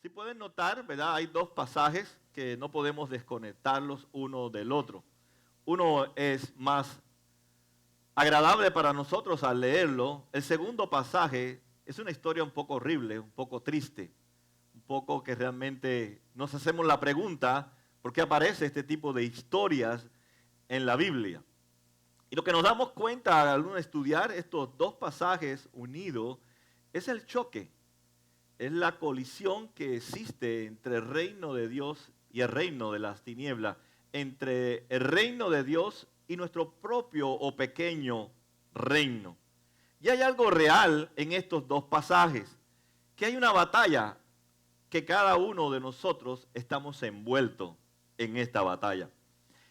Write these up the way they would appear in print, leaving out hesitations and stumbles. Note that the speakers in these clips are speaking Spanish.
Si pueden notar, ¿verdad? Hay dos pasajes que no podemos desconectarlos uno del otro. Uno es más agradable para nosotros al leerlo. El segundo pasaje es una historia un poco horrible, un poco triste, un poco que realmente nos hacemos la pregunta, ¿por qué aparece este tipo de historias en la Biblia? Y lo que nos damos cuenta al estudiar estos dos pasajes unidos es el choque, es la colisión que existe entre el reino de Dios y el reino de las tinieblas, entre el reino de Dios y nuestro propio o pequeño reino. Y hay algo real en estos dos pasajes, que hay una batalla que cada uno de nosotros estamos envueltos en esta batalla.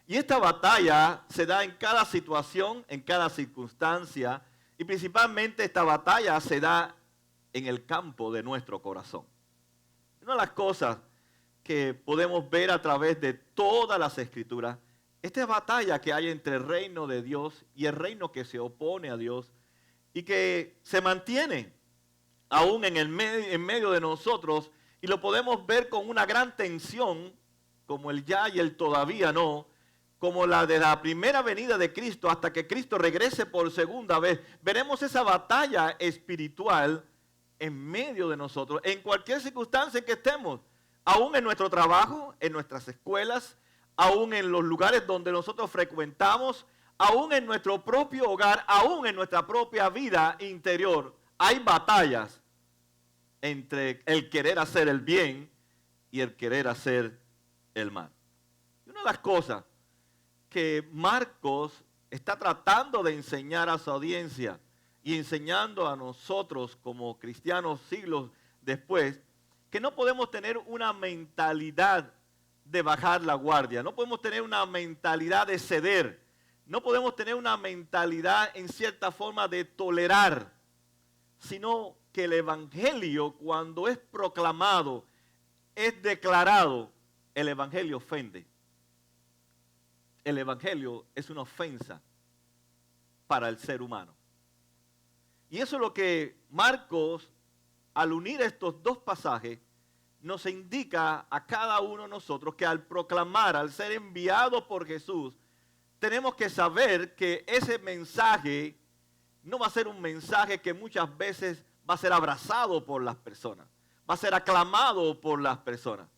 Y esta batalla se da en cada situación, en cada circunstancia, y principalmente esta batalla se da en el campo de nuestro corazón. Una de las cosas que podemos ver a través de todas las escrituras, esta batalla que hay entre el reino de Dios y el reino que se opone a Dios y que se mantiene aún en medio de nosotros, y lo podemos ver con una gran tensión, como el ya y el todavía no, como la de la primera venida de Cristo hasta que Cristo regrese por segunda vez. Veremos esa batalla espiritual en medio de nosotros, en cualquier circunstancia en que estemos, aún en nuestro trabajo, en nuestras escuelas, aún en los lugares donde nosotros frecuentamos, aún en nuestro propio hogar, aún en nuestra propia vida interior. Hay batallas entre el querer hacer el bien y el querer hacer el mal. Y una de las cosas que Marcos está tratando de enseñar a su audiencia y enseñando a nosotros como cristianos siglos después, que no podemos tener una mentalidad de bajar la guardia, no podemos tener una mentalidad de ceder, no podemos tener una mentalidad en cierta forma de tolerar, sino que el evangelio, cuando es proclamado, es declarado, el evangelio ofende. El evangelio es una ofensa para el ser humano. Y eso es lo que Marcos, al unir estos dos pasajes, nos indica a cada uno de nosotros que al proclamar, al ser enviado por Jesús, tenemos que saber que ese mensaje no va a ser un mensaje que muchas veces va a ser abrazado por las personas, va a ser aclamado por las personas.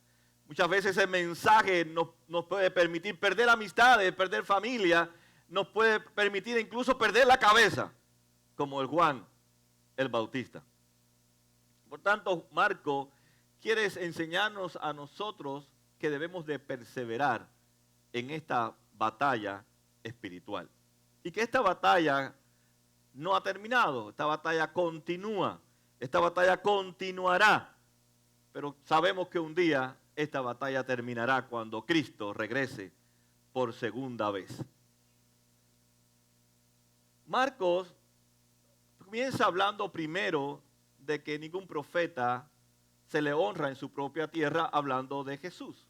Muchas veces ese mensaje nos puede permitir perder amistades, perder familia, nos puede permitir incluso perder la cabeza, como el Juan el Bautista. Por tanto, Marco quiere enseñarnos a nosotros que debemos de perseverar en esta batalla espiritual. Y que esta batalla no ha terminado, esta batalla continúa, esta batalla continuará, pero sabemos que un día esta batalla terminará cuando Cristo regrese por segunda vez. Marcos comienza hablando primero de que ningún profeta se le honra en su propia tierra, hablando de Jesús.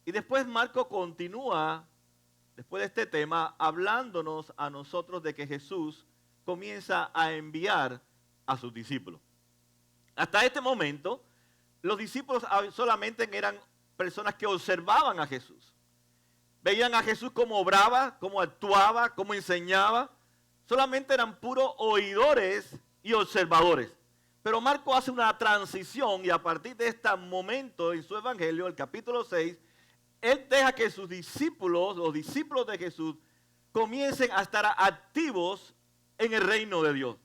Y después Marcos continúa, después de este tema, hablándonos a nosotros de que Jesús comienza a enviar a sus discípulos. Hasta este momento, los discípulos solamente eran personas que observaban a Jesús. Veían a Jesús cómo obraba, cómo actuaba, cómo enseñaba. Solamente eran puros oidores y observadores. Pero Marcos hace una transición y a partir de este momento en su evangelio, el capítulo 6, él deja que sus discípulos, los discípulos de Jesús, comiencen a estar activos en el reino de Dios.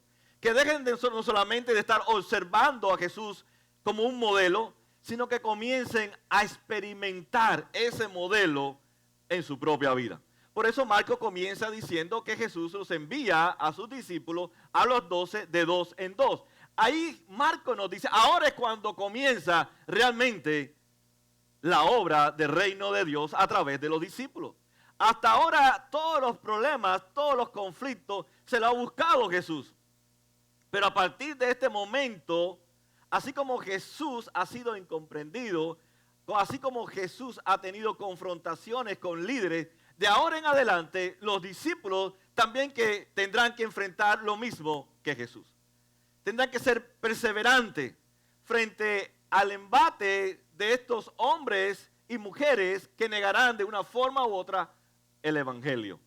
Que dejen no solamente de estar observando a Jesús como un modelo, sino que comiencen a experimentar ese modelo en su propia vida. Por eso Marcos comienza diciendo que Jesús los envía a sus discípulos, a los 12, de dos en dos. Ahí Marcos nos dice, ahora es cuando comienza realmente la obra del reino de Dios a través de los discípulos. Hasta ahora todos los problemas, todos los conflictos se los ha buscado Jesús. Pero a partir de este momento, así como Jesús ha sido incomprendido, así como Jesús ha tenido confrontaciones con líderes, de ahora en adelante los discípulos también que tendrán que enfrentar lo mismo que Jesús. Tendrán que ser perseverantes frente al embate de estos hombres y mujeres que negarán de una forma u otra el evangelio.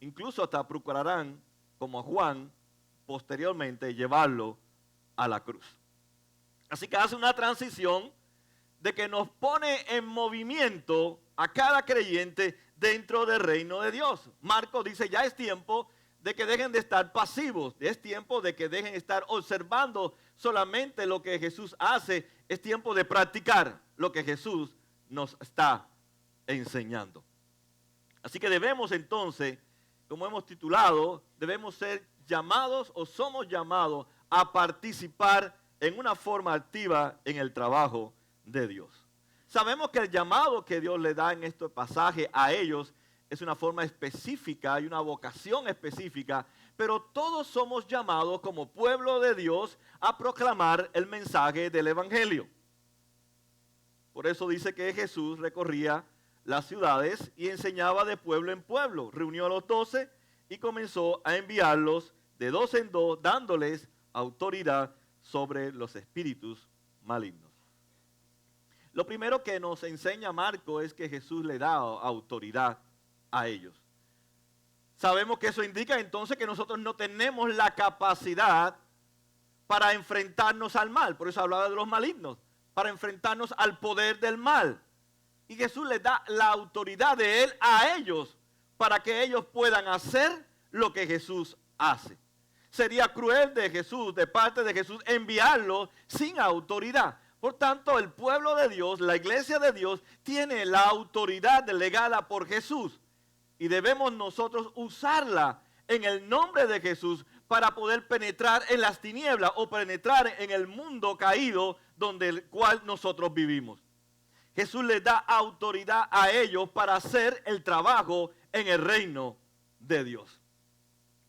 Incluso hasta procurarán, como a Juan, posteriormente llevarlo a la cruz. Así que hace una transición de que nos pone en movimiento a cada creyente dentro del reino de Dios. Marcos dice, ya es tiempo de que dejen de estar pasivos, es tiempo de que dejen de estar observando solamente lo que Jesús hace, es tiempo de practicar lo que Jesús nos está enseñando. Así que debemos entonces, como hemos titulado, debemos ser llamados o somos llamados a participar en una forma activa en el trabajo de Dios. Sabemos que el llamado que Dios le da en este pasaje a ellos es una forma específica y una vocación específica, pero todos somos llamados como pueblo de Dios a proclamar el mensaje del evangelio. Por eso dice que Jesús recorría las ciudades y enseñaba de pueblo en pueblo. Reunió a los 12 y comenzó a enviarlos de dos en dos, dándoles autoridad sobre los espíritus malignos. Lo primero que nos enseña Marco es que Jesús le da autoridad a ellos. Sabemos que eso indica entonces que nosotros no tenemos la capacidad para enfrentarnos al mal. Por eso hablaba de los malignos, para enfrentarnos al poder del mal. Y Jesús les da la autoridad de Él a ellos para que ellos puedan hacer lo que Jesús hace. Sería cruel de Jesús, de parte de Jesús, enviarlos sin autoridad. Por tanto, el pueblo de Dios, la iglesia de Dios, tiene la autoridad delegada por Jesús. Y debemos nosotros usarla en el nombre de Jesús para poder penetrar en las tinieblas o penetrar en el mundo caído donde el cual nosotros vivimos. Jesús les da autoridad a ellos para hacer el trabajo en el reino de Dios.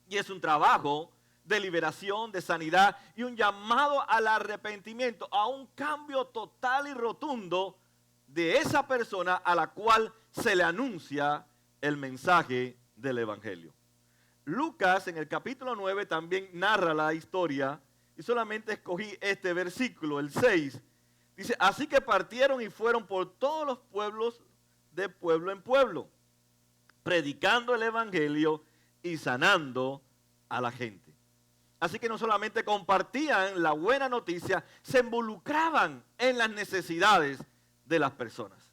Y es un trabajo de liberación, de sanidad y un llamado al arrepentimiento, a un cambio total y rotundo de esa persona a la cual se le anuncia el mensaje del evangelio. Lucas en el capítulo 9 también narra la historia y solamente escogí este versículo, el 6. Dice, así que partieron y fueron por todos los pueblos de pueblo en pueblo, predicando el evangelio y sanando a la gente. Así que no solamente compartían la buena noticia, se involucraban en las necesidades de las personas.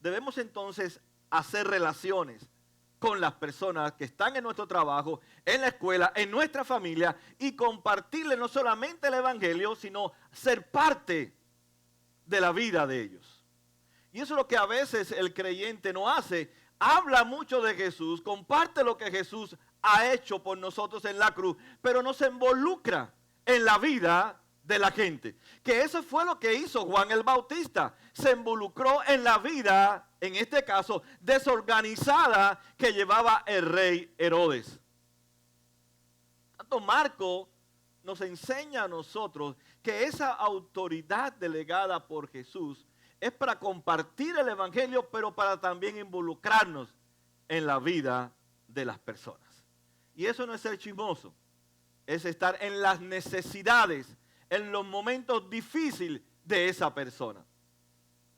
Debemos entonces hacer relaciones con las personas que están en nuestro trabajo, en la escuela, en nuestra familia y compartirles no solamente el evangelio, sino ser parte de la vida de ellos. Y eso es lo que a veces el creyente no hace. Habla mucho de Jesús, comparte lo que Jesús ha hecho por nosotros en la cruz, pero no se involucra en la vida de la gente. Que eso fue lo que hizo Juan el Bautista. Se involucró en la vida, en este caso, desorganizada que llevaba el rey Herodes. Tanto Marco nos enseña a nosotros que esa autoridad delegada por Jesús es para compartir el evangelio, pero para también involucrarnos en la vida de las personas. Y eso no es ser chismoso, es estar en las necesidades, en los momentos difíciles de esa persona.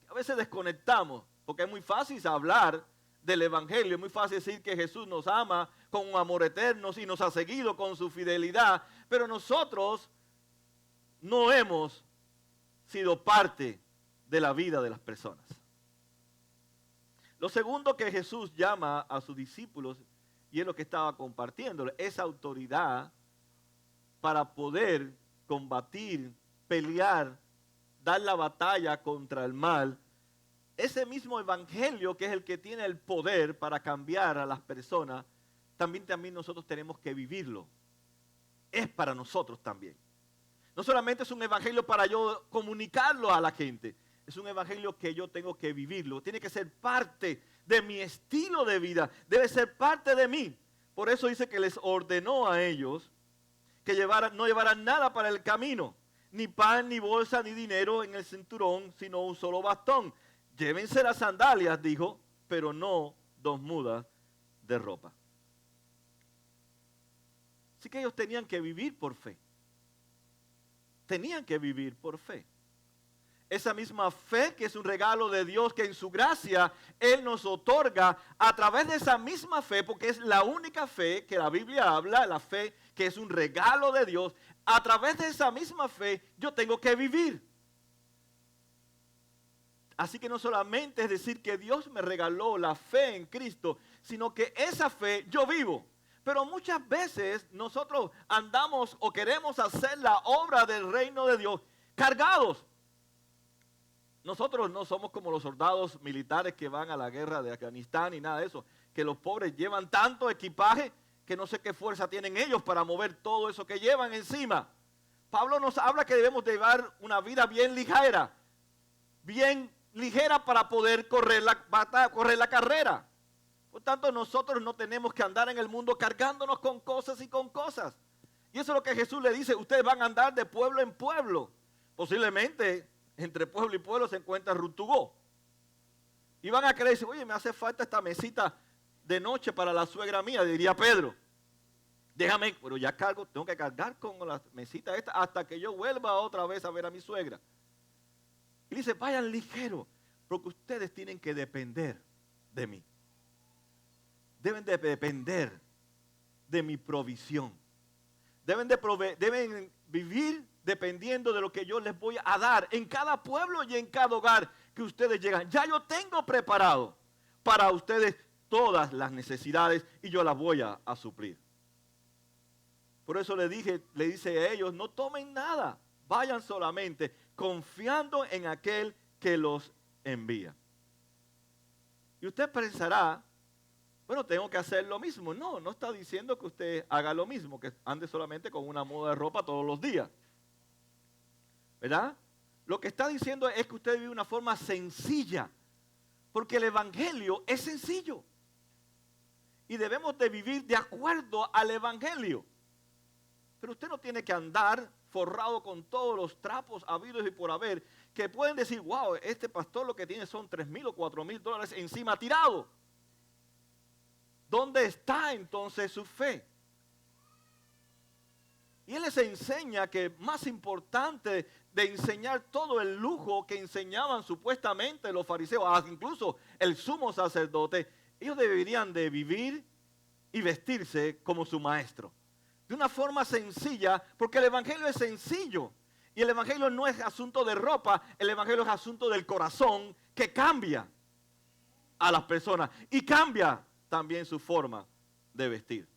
A veces desconectamos, porque es muy fácil hablar del evangelio, es muy fácil decir que Jesús nos ama con un amor eterno y nos ha seguido con su fidelidad, pero nosotros no hemos sido parte de la vida de las personas. Lo segundo que Jesús llama a sus discípulos, y es lo que estaba compartiendo, esa autoridad para poder combatir, pelear, dar la batalla contra el mal. Ese mismo evangelio que es el que tiene el poder para cambiar a las personas, también nosotros tenemos que vivirlo. Es para nosotros también. No solamente es un evangelio para yo comunicarlo a la gente, es un evangelio que yo tengo que vivirlo. Tiene que ser parte de mi estilo de vida, debe ser parte de mí. Por eso dice que les ordenó a ellos que no llevaran nada para el camino, ni pan, ni bolsa, ni dinero en el cinturón, sino un solo bastón. Llévense las sandalias, dijo, pero no 2 mudas de ropa. Así que ellos tenían que vivir por fe. Tenían que vivir por fe. esa misma fe que es un regalo de Dios, que en su gracia Él nos otorga a través de esa misma fe, porque es la única fe que la Biblia habla, la fe que es un regalo de Dios. A través de esa misma fe yo tengo que vivir. Así que no solamente es decir que Dios me regaló la fe en Cristo, sino que esa fe yo vivo. Pero muchas veces nosotros andamos o queremos hacer la obra del reino de Dios cargados. Nosotros no somos como los soldados militares que van a la guerra de Afganistán y nada de eso, que los pobres llevan tanto equipaje que no sé qué fuerza tienen ellos para mover todo eso que llevan encima. Pablo nos habla que debemos llevar una vida bien ligera para poder correr la carrera. Por tanto, nosotros no tenemos que andar en el mundo cargándonos con cosas y con cosas. Y eso es lo que Jesús le dice, ustedes van a andar de pueblo en pueblo. Posiblemente entre pueblo y pueblo se encuentra Rutugó. Y van a creer, oye, me hace falta esta mesita de noche para la suegra mía, diría Pedro. Déjame, pero ya tengo que cargar con la mesita esta hasta que yo vuelva otra vez a ver a mi suegra. Y dice, vayan ligero, porque ustedes tienen que depender de mí. Deben de depender de mi provisión. Deben vivir dependiendo de lo que yo les voy a dar en cada pueblo y en cada hogar que ustedes llegan. Ya yo tengo preparado para ustedes todas las necesidades y yo las voy a suplir. Por eso le dice a ellos, no tomen nada, vayan solamente confiando en aquel que los envía. Y usted pensará, bueno, tengo que hacer lo mismo. No, no está diciendo que usted haga lo mismo, que ande solamente con una muda de ropa todos los días. ¿Verdad? Lo que está diciendo es que usted vive de una forma sencilla, porque el evangelio es sencillo. Y debemos de vivir de acuerdo al evangelio. Pero usted no tiene que andar forrado con todos los trapos habidos y por haber, que pueden decir, wow, este pastor lo que tiene son $3,000 o $4,000 encima tirado. ¿Dónde está entonces su fe? Y él les enseña que más importante de enseñar todo el lujo que enseñaban supuestamente los fariseos, incluso el sumo sacerdote, ellos deberían de vivir y vestirse como su maestro. De una forma sencilla, porque el evangelio es sencillo. Y el evangelio no es asunto de ropa, el evangelio es asunto del corazón que cambia a las personas y cambia también su forma de vestir.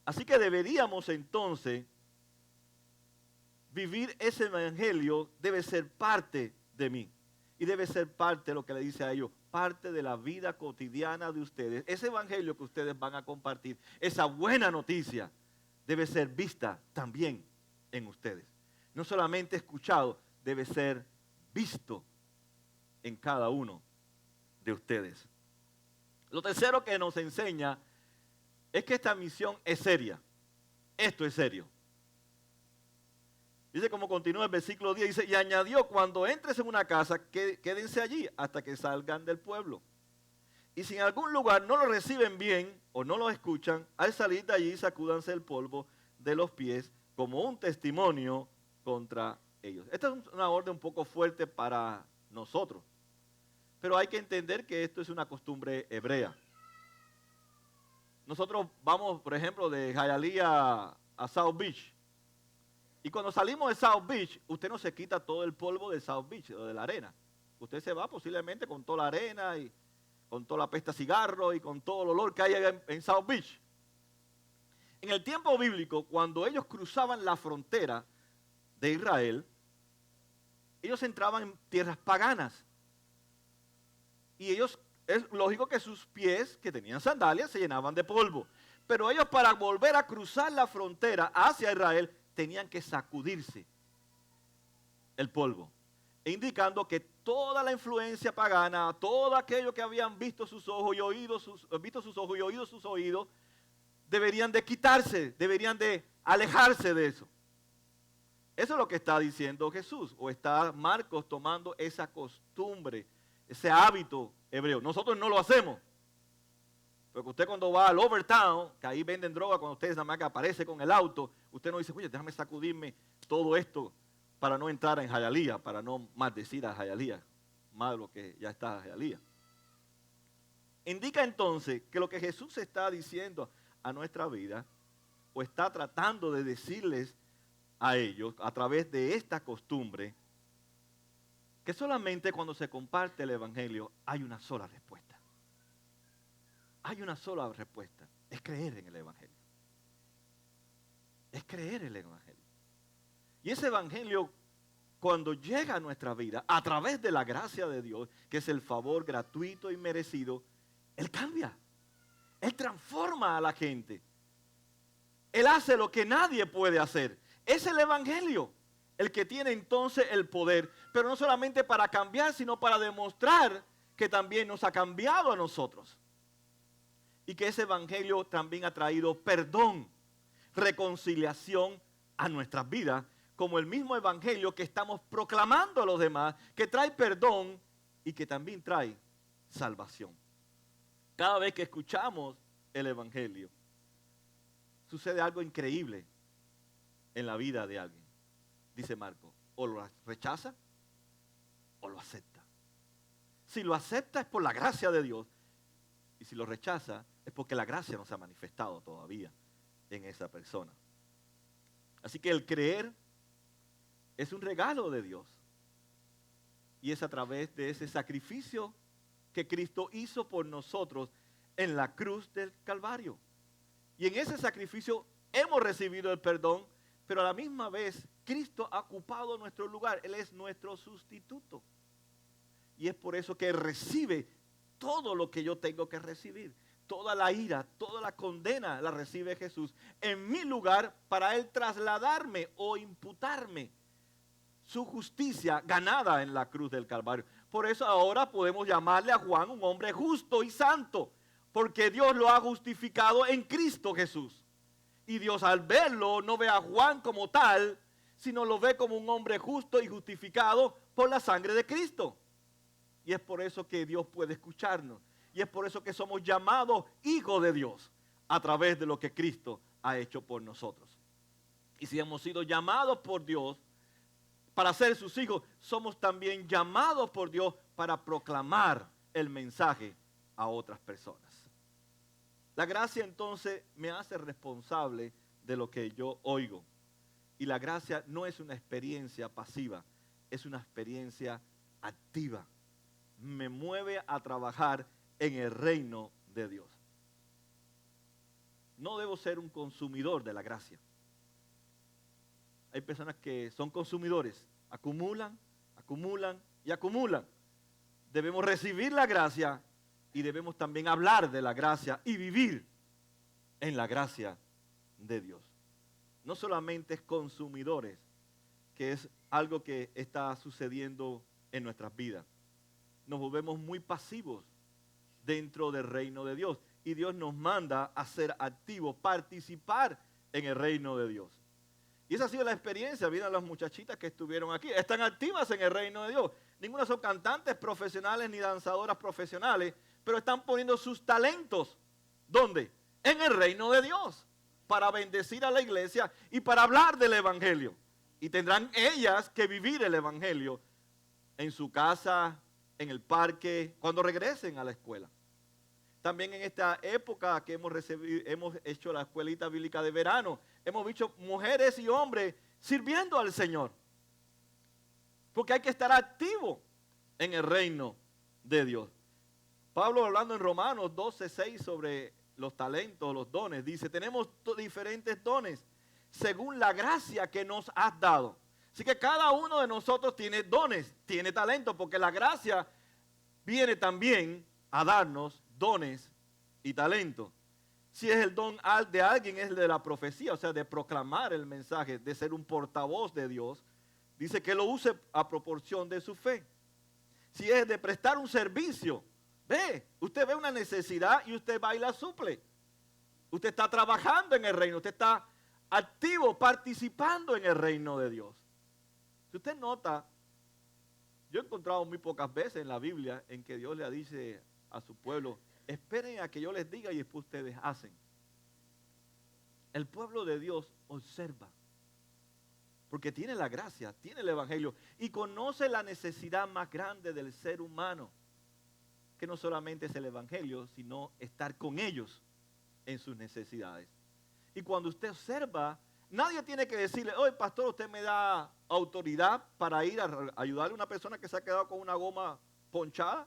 Así que deberíamos entonces vivir ese evangelio, debe ser parte de mí. Y debe ser parte de lo que le dice a ellos, parte de la vida cotidiana de ustedes. Ese evangelio que ustedes van a compartir, esa buena noticia, debe ser vista también en ustedes. No solamente escuchado, debe ser visto en cada uno de ustedes. Lo tercero que nos enseña es que esta misión es seria. Esto es serio. Dice como continúa el versículo 10, dice, y añadió, cuando entres en una casa, quédense allí hasta que salgan del pueblo. Y si en algún lugar no lo reciben bien o no lo escuchan, al salir de allí sacúdanse el polvo de los pies como un testimonio contra ellos. Esta es una orden un poco fuerte para nosotros. Pero hay que entender que esto es una costumbre hebrea. Nosotros vamos, por ejemplo, de Hialeah a South Beach. Y cuando salimos de South Beach, usted no se quita todo el polvo de South Beach o de la arena. Usted se va posiblemente con toda la arena y con toda la pesta a cigarro y con todo el olor que hay en South Beach. En el tiempo bíblico, cuando ellos cruzaban la frontera de Israel, ellos entraban en tierras paganas. Y ellos, es lógico que sus pies, que tenían sandalias, se llenaban de polvo. Pero ellos, para volver a cruzar la frontera hacia Israel, tenían que sacudirse el polvo, indicando que toda la influencia pagana, todo aquello que habían visto sus ojos y oído sus oídos, deberían de quitarse, deberían de alejarse de eso. Eso es lo que está diciendo Jesús, o está Marcos tomando esa costumbre, ese hábito hebreo. Nosotros no lo hacemos. Porque usted cuando va al Overtown, que ahí venden droga, cuando usted nada más que aparece con el auto, usted no dice, oye, déjame sacudirme todo esto para no entrar en Jayalía, para no maldecir a Jayalía, más de lo que ya está Jayalía. Indica entonces que lo que Jesús está diciendo a nuestra vida, o está tratando de decirles a ellos a través de esta costumbre, que solamente cuando se comparte el Evangelio hay una sola respuesta. Hay una sola respuesta, es creer en el Evangelio. Es creer en el Evangelio. Y ese Evangelio, cuando llega a nuestra vida, a través de la gracia de Dios, que es el favor gratuito y merecido, Él cambia. Él transforma a la gente. Él hace lo que nadie puede hacer. Es el Evangelio el que tiene entonces el poder, pero no solamente para cambiar, sino para demostrar que también nos ha cambiado a nosotros. Y que ese Evangelio también ha traído perdón, reconciliación a nuestras vidas, como el mismo Evangelio que estamos proclamando a los demás, que trae perdón y que también trae salvación. Cada vez que escuchamos el Evangelio, sucede algo increíble en la vida de alguien. Dice Marco, o lo rechaza o lo acepta. Si lo acepta es por la gracia de Dios, y si lo rechaza es porque la gracia no se ha manifestado todavía en esa persona. Así que el creer es un regalo de Dios, y es a través de ese sacrificio que Cristo hizo por nosotros en la cruz del Calvario. Y en ese sacrificio hemos recibido el perdón, pero a la misma vez Cristo ha ocupado nuestro lugar. Él es nuestro sustituto. Y es por eso que recibe todo lo que yo tengo que recibir. Toda la ira, toda la condena la recibe Jesús en mi lugar para Él trasladarme o imputarme su justicia ganada en la cruz del Calvario. Por eso ahora podemos llamarle a Juan un hombre justo y santo, porque Dios lo ha justificado en Cristo Jesús. Y Dios al verlo no ve a Juan como tal, sino lo ve como un hombre justo y justificado por la sangre de Cristo. Y es por eso que Dios puede escucharnos. Y es por eso que somos llamados hijos de Dios a través de lo que Cristo ha hecho por nosotros. Y si hemos sido llamados por Dios para ser sus hijos, somos también llamados por Dios para proclamar el mensaje a otras personas. La gracia entonces me hace responsable de lo que yo oigo. Y la gracia no es una experiencia pasiva, es una experiencia activa. Me mueve a trabajar en el reino de Dios. No debo ser un consumidor de la gracia. Hay personas que son consumidores, acumulan, acumulan y acumulan. Debemos recibir la gracia y debemos también hablar de la gracia y vivir en la gracia de Dios. No solamente es consumidores, que es algo que está sucediendo en nuestras vidas. Nos volvemos muy pasivos dentro del reino de Dios. Y Dios nos manda a ser activos, participar en el reino de Dios. Y esa ha sido la experiencia. Miren las muchachitas que estuvieron aquí. Están activas en el reino de Dios. Ninguna son cantantes profesionales ni danzadoras profesionales, pero están poniendo sus talentos. ¿Dónde? En el reino de Dios. Para bendecir a la iglesia y para hablar del evangelio. Y tendrán ellas que vivir el evangelio en su casa, en el parque, cuando regresen a la escuela. También en esta época que hemos hecho la escuelita bíblica de verano, hemos visto mujeres y hombres sirviendo al Señor. Porque hay que estar activo en el reino de Dios. Pablo, hablando en Romanos 12:6 sobre los talentos, los dones, dice, tenemos diferentes dones según la gracia que nos has dado. Así que cada uno de nosotros tiene dones, tiene talento, porque la gracia viene también a darnos dones y talento. Si es el don de alguien, es el de la profecía, o sea, de proclamar el mensaje, de ser un portavoz de Dios. Dice que lo use a proporción de su fe. Si es de prestar un servicio, usted ve una necesidad y usted va y la suple. Usted está trabajando en el reino, usted está activo, participando en el reino de Dios. Si usted nota, yo he encontrado muy pocas veces en la Biblia en que Dios le dice a su pueblo, esperen a que yo les diga y después ustedes hacen. El pueblo de Dios observa. porque tiene la gracia, tiene el evangelio y conoce la necesidad más grande del ser humano, que no solamente es el evangelio, sino estar con ellos en sus necesidades. Y cuando usted observa, nadie tiene que decirle, oye pastor, usted me da autoridad para ir a ayudarle a una persona que se ha quedado con una goma ponchada.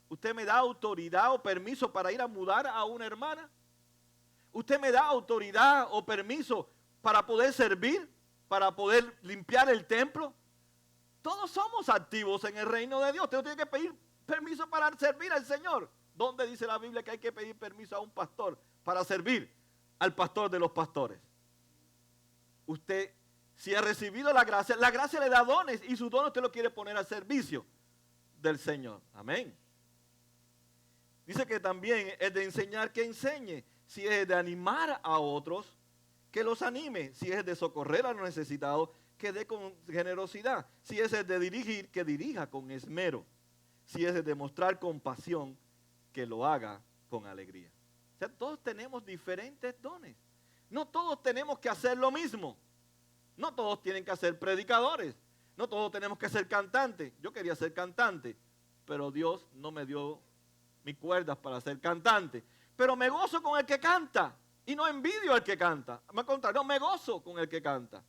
Usted me da autoridad o permiso para ir a mudar a una hermana. Usted me da autoridad o permiso para poder servir, para poder limpiar el templo. Todos somos activos en el reino de Dios. Usted no tiene que pedir permiso para servir al Señor. ¿Dónde dice la Biblia que hay que pedir permiso a un pastor para servir al pastor de los pastores? Usted, si ha recibido la gracia le da dones y sus dones usted lo quiere poner al servicio del Señor. Amén. Dice que también es de enseñar que enseñe. Si es de animar a otros, que los anime. Si es de socorrer a los necesitados, que dé con generosidad. Si es de dirigir, que dirija con esmero. Si es de demostrar compasión, que lo haga con alegría. O sea, todos tenemos diferentes dones. No todos tenemos que hacer lo mismo. No todos tienen que ser predicadores. No todos tenemos que ser cantantes. Yo quería ser cantante, pero Dios no me dio mis cuerdas para ser cantante. Pero me gozo con el que canta y no envidio al que canta. Al contrario, me gozo con el que canta.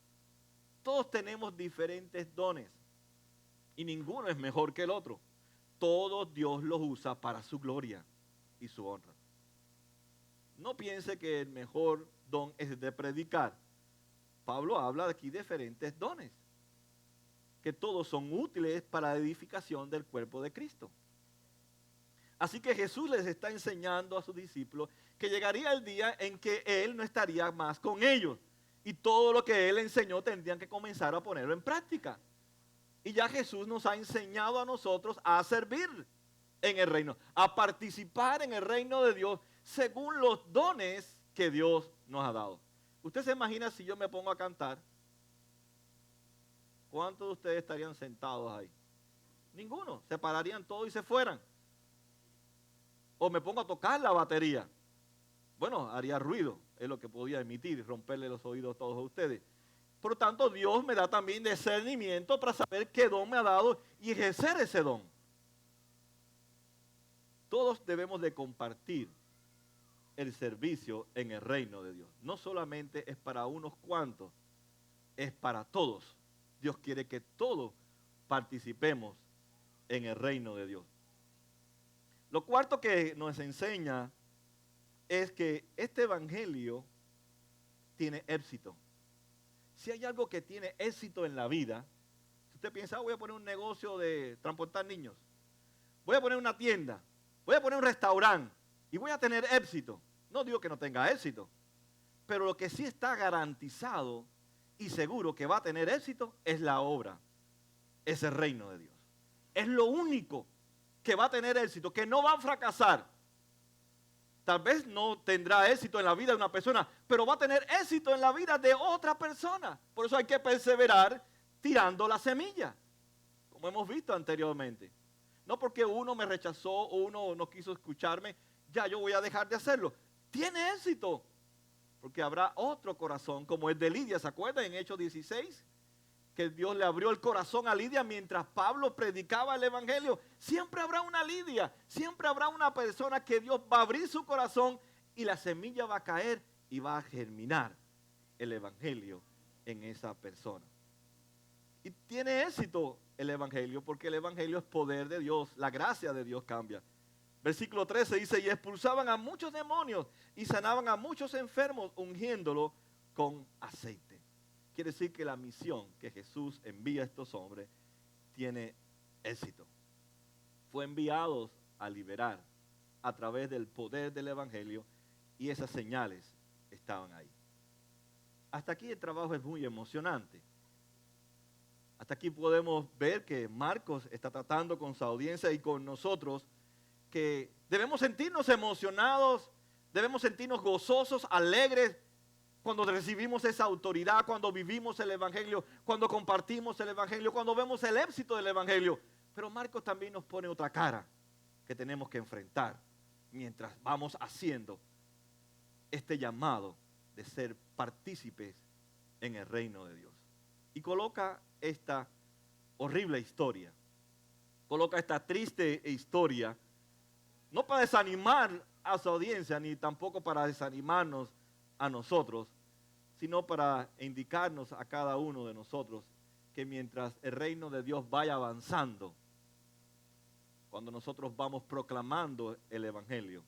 Todos tenemos diferentes dones y ninguno es mejor que el otro. Todos Dios los usa para su gloria y su honra. No piense que el mejor don es el de predicar. Pablo habla aquí de diferentes dones, que todos son útiles para la edificación del cuerpo de Cristo. Así que Jesús les está enseñando a sus discípulos que llegaría el día en que Él no estaría más con ellos. Y todo lo que Él enseñó tendrían que comenzar a ponerlo en práctica. Y ya Jesús nos ha enseñado a nosotros a servir en el reino, a participar en el reino de Dios según los dones que Dios nos ha dado. ¿Usted se imagina si yo me pongo a cantar? ¿Cuántos de ustedes estarían sentados ahí? Ninguno, se pararían todos y se fueran. O me pongo a tocar la batería. Bueno, haría ruido, es lo que podía emitir, romperle los oídos a todos ustedes. Por lo tanto, Dios me da también discernimiento para saber qué don me ha dado y ejercer ese don. Todos debemos de compartir el servicio en el reino de Dios. No solamente es para unos cuantos, es para todos. Dios quiere que todos participemos en el reino de Dios. Lo cuarto que nos enseña es que este evangelio tiene éxito. Si hay algo que tiene éxito en la vida, si usted piensa, voy a poner un negocio de transportar niños, voy a poner una tienda, voy a poner un restaurante y voy a tener éxito. No digo que no tenga éxito, pero lo que sí está garantizado y seguro que va a tener éxito es la obra, es el reino de Dios. Es lo único que va a tener éxito, que no va a fracasar. Tal vez no tendrá éxito en la vida de una persona, pero va a tener éxito en la vida de otra persona. Por eso hay que perseverar tirando la semilla, como hemos visto anteriormente. No porque uno me rechazó o uno no quiso escucharme, ya yo voy a dejar de hacerlo. Tiene éxito, porque habrá otro corazón, como el de Lidia. ¿Se acuerdan en Hechos 16? Que Dios le abrió el corazón a Lidia mientras Pablo predicaba el evangelio. Siempre habrá una Lidia, siempre habrá una persona que Dios va a abrir su corazón y la semilla va a caer y va a germinar el evangelio en esa persona. Y tiene éxito el evangelio porque el evangelio es poder de Dios, la gracia de Dios cambia. Versículo 13 dice, y expulsaban a muchos demonios y sanaban a muchos enfermos ungiéndolo con aceite. Quiere decir que la misión que Jesús envía a estos hombres tiene éxito. Fue enviados a liberar a través del poder del evangelio y esas señales estaban ahí. Hasta aquí el trabajo es muy emocionante. Hasta aquí podemos ver que Marcos está tratando con su audiencia y con nosotros que debemos sentirnos emocionados, debemos sentirnos gozosos, alegres, cuando recibimos esa autoridad, cuando vivimos el evangelio, cuando compartimos el evangelio, cuando vemos el éxito del evangelio. Pero Marcos también nos pone otra cara que tenemos que enfrentar mientras vamos haciendo este llamado de ser partícipes en el reino de Dios. y coloca esta horrible historia. Coloca esta triste historia, no para desanimar a su audiencia, ni tampoco para desanimarnos a nosotros, sino para indicarnos a cada uno de nosotros que mientras el reino de Dios vaya avanzando, cuando nosotros vamos proclamando el evangelio,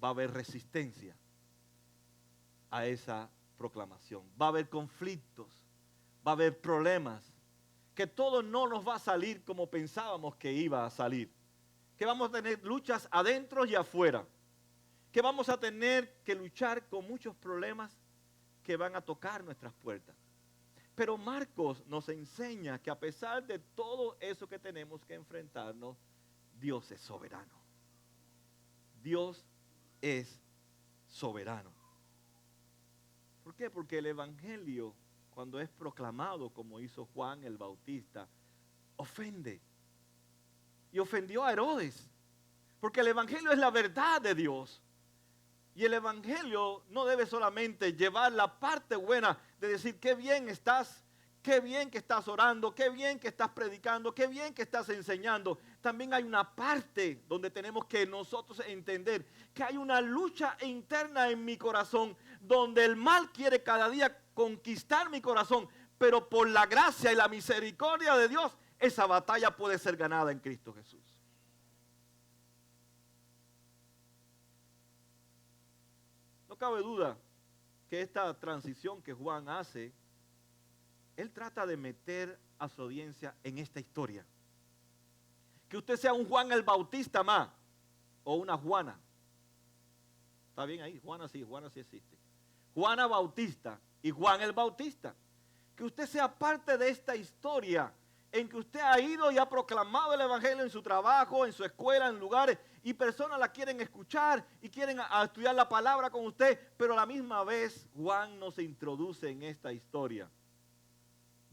va a haber resistencia a esa proclamación. Va a haber conflictos, va a haber problemas, que todo no nos va a salir como pensábamos que iba a salir, que vamos a tener luchas adentro y afuera, que vamos a tener que luchar con muchos problemas que van a tocar nuestras puertas. Pero Marcos nos enseña que a pesar de todo eso que tenemos que enfrentarnos, Dios es soberano. Dios es soberano. ¿Por qué? Porque el evangelio, cuando es proclamado como hizo Juan el Bautista, ofende. Y ofendió a Herodes. Porque el evangelio es la verdad de Dios. Y el evangelio no debe solamente llevar la parte buena de decir qué bien estás, qué bien que estás orando, qué bien que estás predicando, qué bien que estás enseñando. También hay una parte donde tenemos que nosotros entender que hay una lucha interna en mi corazón, donde el mal quiere cada día conquistar mi corazón, pero por la gracia y la misericordia de Dios, esa batalla puede ser ganada en Cristo Jesús. No cabe duda que esta transición que Juan hace, él trata de meter a su audiencia en esta historia. Que usted sea un Juan el Bautista más o una Juana. ¿Está bien ahí? Juana sí existe. Juana Bautista y Juan el Bautista. Que usted sea parte de esta historia en que usted ha ido y ha proclamado el evangelio en su trabajo, en su escuela, en lugares, y personas la quieren escuchar y quieren estudiar la palabra con usted, pero a la misma vez Juan nos introduce en esta historia,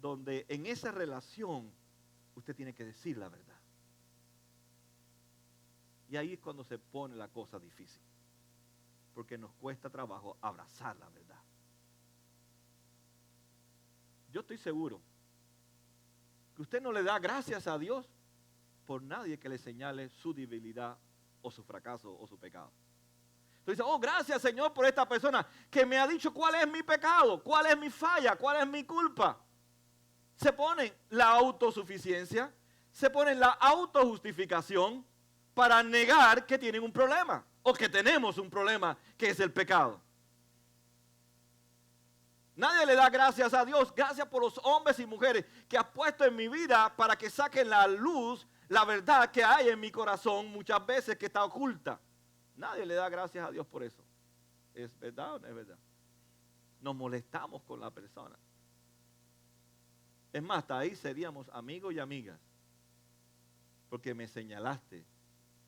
donde en esa relación usted tiene que decir la verdad. Y ahí es cuando se pone la cosa difícil, porque nos cuesta trabajo abrazar la verdad. Yo estoy seguro que usted no le da gracias a Dios por nadie que le señale su debilidad o su fracaso o su pecado. Entonces dice, oh, gracias Señor por esta persona que me ha dicho cuál es mi pecado, cuál es mi falla, cuál es mi culpa. Se pone la autosuficiencia, se pone la autojustificación para negar que tienen un problema o que tenemos un problema que es el pecado. Nadie le da gracias a Dios. Gracias por los hombres y mujeres que ha puesto en mi vida para que saquen la luz, la verdad que hay en mi corazón muchas veces que está oculta. Nadie le da gracias a Dios por eso. ¿Es verdad o no es verdad? Nos molestamos con la persona. Es más, hasta ahí seríamos amigos y amigas. Porque me señalaste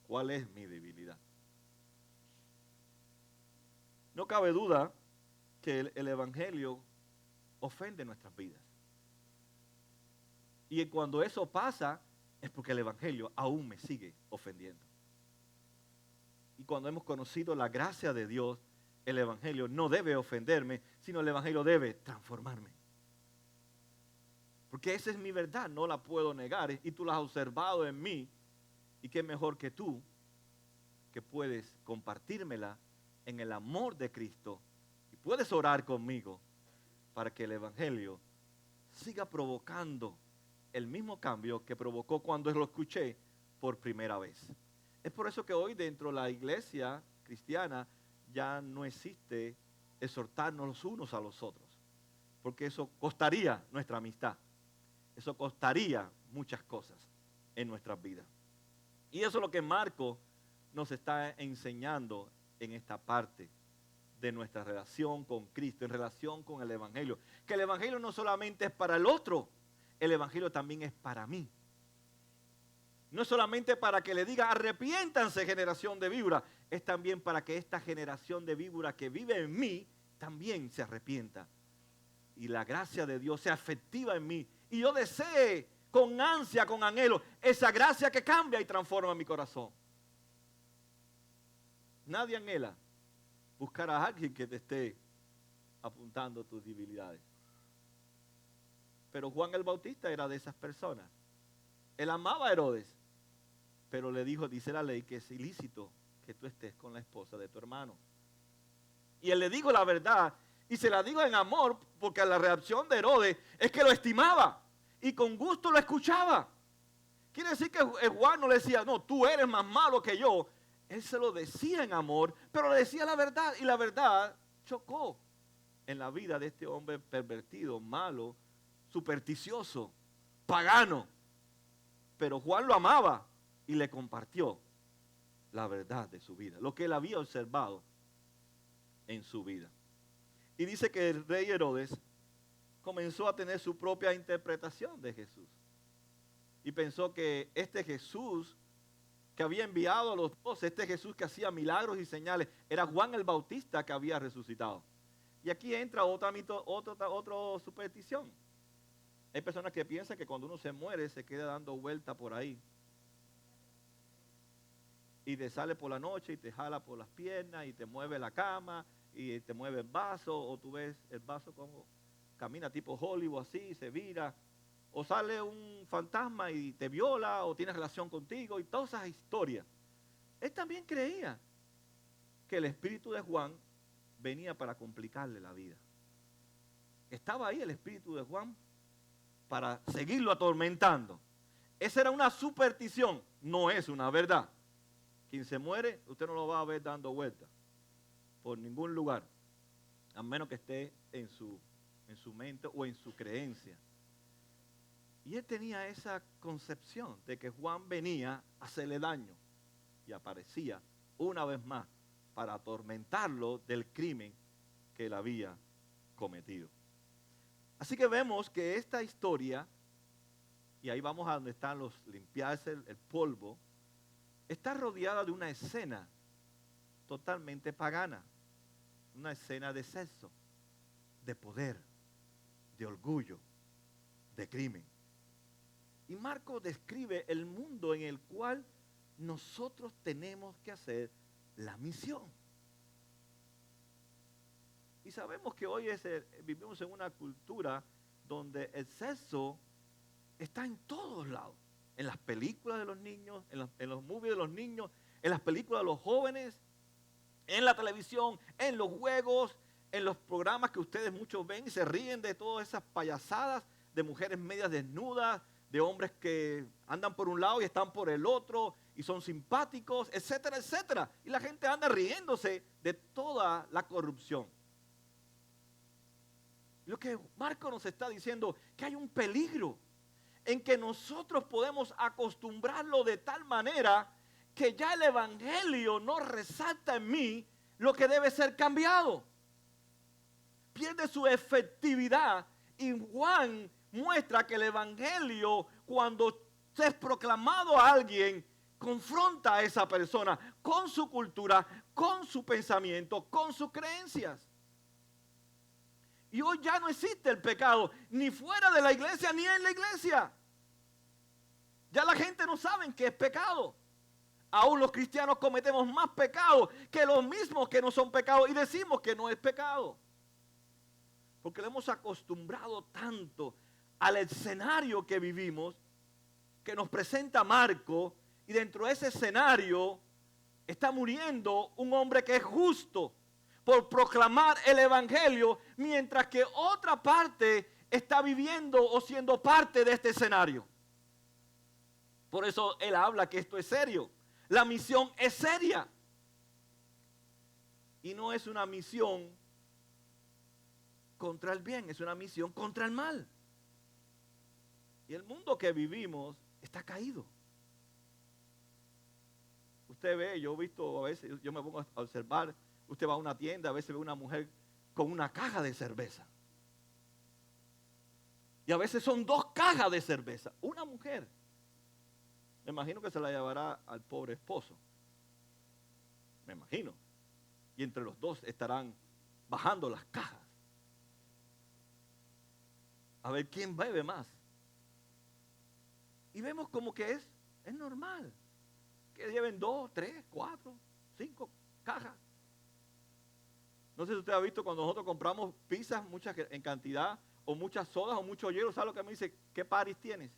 cuál es mi debilidad. No cabe duda que el evangelio ofende nuestras vidas. Y cuando eso pasa, es porque el evangelio aún me sigue ofendiendo. Y cuando hemos conocido la gracia de Dios, el evangelio no debe ofenderme, sino el evangelio debe transformarme. Porque esa es mi verdad, no la puedo negar. Y tú la has observado en mí. Y qué mejor que tú, que puedes compartírmela en el amor de Cristo. Y puedes orar conmigo para que el evangelio siga provocando el mismo cambio que provocó cuando lo escuché por primera vez. Es por eso que hoy dentro de la iglesia cristiana ya no existe exhortarnos los unos a los otros, porque eso costaría nuestra amistad, eso costaría muchas cosas en nuestras vidas. Y eso es lo que Marcos nos está enseñando en esta parte de nuestra relación con Cristo, en relación con el evangelio. Que el evangelio no solamente es para el otro, el evangelio también es para mí. No es solamente para que le diga arrepiéntanse generación de víbora, es también para que esta generación de víbora que vive en mí también se arrepienta. Y la gracia de Dios sea efectiva en mí. Y yo desee con ansia, con anhelo, esa gracia que cambia y transforma mi corazón. Nadie anhela buscar a alguien que te esté apuntando tus debilidades. Pero Juan el Bautista era de esas personas. Él amaba a Herodes, pero le dijo, dice la ley, que es ilícito que tú estés con la esposa de tu hermano. Y él le dijo la verdad, y se la dijo en amor, porque la reacción de Herodes es que lo estimaba, y con gusto lo escuchaba. Quiere decir que Juan no le decía, no, tú eres más malo que yo. Él se lo decía en amor, pero le decía la verdad, y la verdad chocó en la vida de este hombre pervertido, malo, supersticioso, pagano. Pero Juan lo amaba y le compartió la verdad de su vida, lo que él había observado en su vida. Y dice que el rey Herodes comenzó a tener su propia interpretación de Jesús. Y pensó que este Jesús que había enviado a los 12, este Jesús que hacía milagros y señales, era Juan el Bautista que había resucitado. Y aquí entra otra superstición. Hay personas que piensan que cuando uno se muere se queda dando vuelta por ahí. Y te sale por la noche y te jala por las piernas y te mueve la cama y te mueve el vaso, o tú ves el vaso como camina tipo Hollywood así, se vira. O sale un fantasma y te viola o tiene relación contigo y todas esas historias. Él también creía que el espíritu de Juan venía para complicarle la vida. Estaba ahí el espíritu de Juan para seguirlo atormentando. Esa era una superstición, no es una verdad. Quien se muere, usted no lo va a ver dando vueltas por ningún lugar, a menos que esté en su mente o en su creencia. Y él tenía esa concepción de que Juan venía a hacerle daño y aparecía una vez más para atormentarlo del crimen que él había cometido. Así que vemos que esta historia, y ahí vamos a donde están los limpiarse el polvo, está rodeada de una escena totalmente pagana, una escena de sexo, de poder, de orgullo, de crimen. Y Marcos describe el mundo en el cual nosotros tenemos que hacer la misión. Y sabemos que hoy vivimos en una cultura donde el sexo está en todos lados. En las películas de los niños, en los movies de los niños, en las películas de los jóvenes, en la televisión, en los juegos, en los programas que ustedes muchos ven y se ríen de todas esas payasadas de mujeres medias desnudas, de hombres que andan por un lado y están por el otro y son simpáticos, etcétera, etcétera. Y la gente anda riéndose de toda la corrupción. Lo que Marcos nos está diciendo, que hay un peligro en que nosotros podemos acostumbrarlo de tal manera que ya el evangelio no resalta en mí lo que debe ser cambiado. Pierde su efectividad y Juan muestra que el evangelio, cuando es proclamado a alguien, confronta a esa persona con su cultura, con su pensamiento, con sus creencias. Y hoy ya no existe el pecado, ni fuera de la iglesia, ni en la iglesia. Ya la gente no sabe qué es pecado. Aún los cristianos cometemos más pecado que los mismos que no son pecados y decimos que no es pecado. Porque le hemos acostumbrado tanto al escenario que vivimos, que nos presenta Marco, y dentro de ese escenario está muriendo un hombre que es justo por proclamar el evangelio, mientras que otra parte está viviendo o siendo parte de este escenario. Por eso él habla que esto es serio. La misión es seria. Y no es una misión contra el bien, es una misión contra el mal. Y el mundo que vivimos está caído. Usted ve, yo he visto a veces, yo me pongo a observar, usted va a una tienda, a veces ve una mujer con una caja de cerveza. Y a veces son 2 cajas de cerveza. Una mujer. Me imagino que se la llevará al pobre esposo. Me imagino. Y entre los dos estarán bajando las cajas. A ver quién bebe más. Y vemos como que es normal. Que lleven 2, 3, 4, 5 cajas. No sé si usted ha visto cuando nosotros compramos pizzas muchas en cantidad, o muchas sodas, o mucho hielo. ¿Sabe lo que me dice? ¿Qué paris tienes?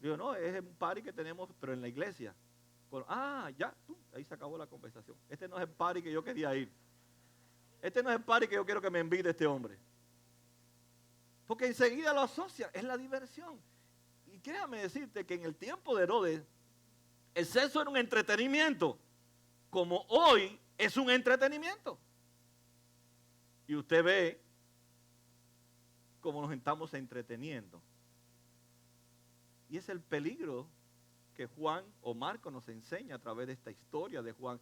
Digo, no, es un party que tenemos, pero en la iglesia. Ya, ahí se acabó la conversación. Este no es el party que yo quería ir. Este no es el party que yo quiero que me invite este hombre. Porque enseguida lo asocia, es la diversión. Y créame decirte que en el tiempo de Herodes, el sexo era un entretenimiento, como hoy es un entretenimiento. Y usted ve cómo nos estamos entreteniendo. Y es el peligro que Juan o Marcos nos enseña a través de esta historia de Juan,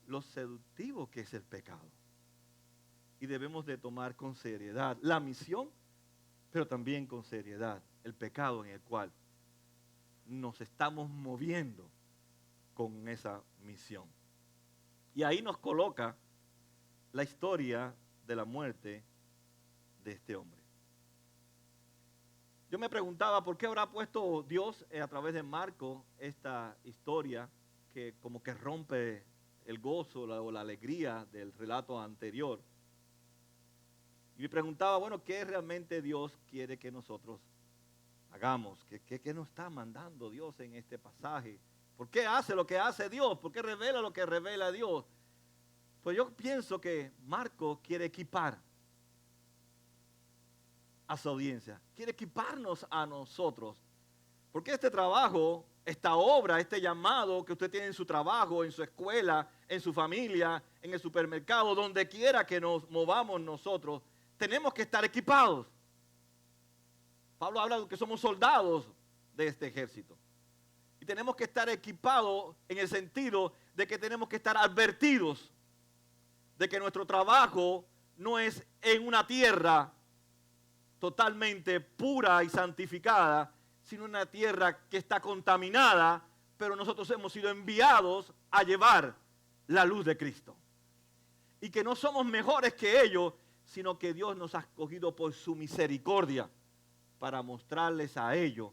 lo seductivo que es el pecado. Y debemos de tomar con seriedad la misión, pero también con seriedad el pecado en el cual nos estamos moviendo con esa misión. Y ahí nos coloca la historia de la muerte de este hombre. Yo me preguntaba por qué habrá puesto Dios a través de Marcos esta historia que como que rompe el gozo o la alegría del relato anterior. Y me preguntaba, bueno, ¿qué realmente Dios quiere que nosotros hagamos? ¿Qué nos está mandando Dios en este pasaje? ¿Por qué hace lo que hace Dios? ¿Por qué revela lo que revela Dios? Pues yo pienso que Marcos quiere equipar a su audiencia, quiere equiparnos a nosotros. Porque este trabajo, esta obra, este llamado que usted tiene en su trabajo, en su escuela, en su familia, en el supermercado, donde quiera que nos movamos nosotros, tenemos que estar equipados. Pablo habla de que somos soldados de este ejército. Y tenemos que estar equipados en el sentido de que tenemos que estar advertidos de que nuestro trabajo no es en una tierra totalmente pura y santificada, sino una tierra que está contaminada, pero nosotros hemos sido enviados a llevar la luz de Cristo. Y que no somos mejores que ellos, sino que Dios nos ha escogido por su misericordia para mostrarles a ellos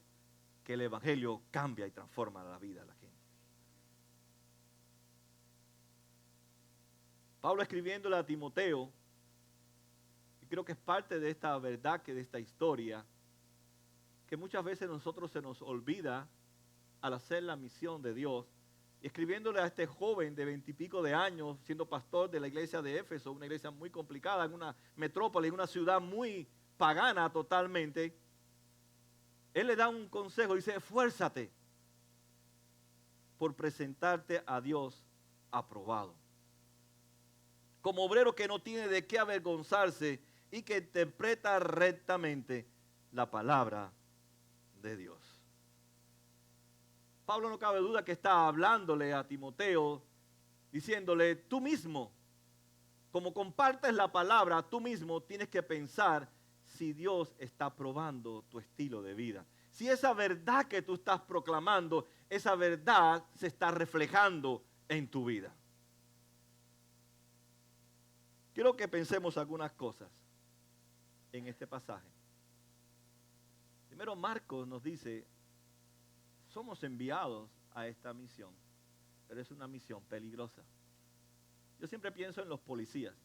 que el Evangelio cambia y transforma la vida de la gente. Pablo escribiéndole a Timoteo, y creo que es parte de esta verdad, que de esta historia, que muchas veces nosotros se nos olvida al hacer la misión de Dios, y escribiéndole a este joven de 20 y pico de años, siendo pastor de la iglesia de Éfeso, una iglesia muy complicada, en una metrópoli, en una ciudad muy pagana totalmente, él le da un consejo, dice, esfuérzate por presentarte a Dios aprobado, como obrero que no tiene de qué avergonzarse y que interpreta rectamente la palabra de Dios. Pablo no cabe duda que está hablándole a Timoteo, diciéndole, tú mismo, como compartes la palabra, tú mismo tienes que pensar si Dios está probando tu estilo de vida. Si esa verdad que tú estás proclamando, esa verdad se está reflejando en tu vida. Quiero que pensemos algunas cosas en este pasaje. Primero, Marcos nos dice, somos enviados a esta misión, pero es una misión peligrosa. Yo siempre pienso en los policías.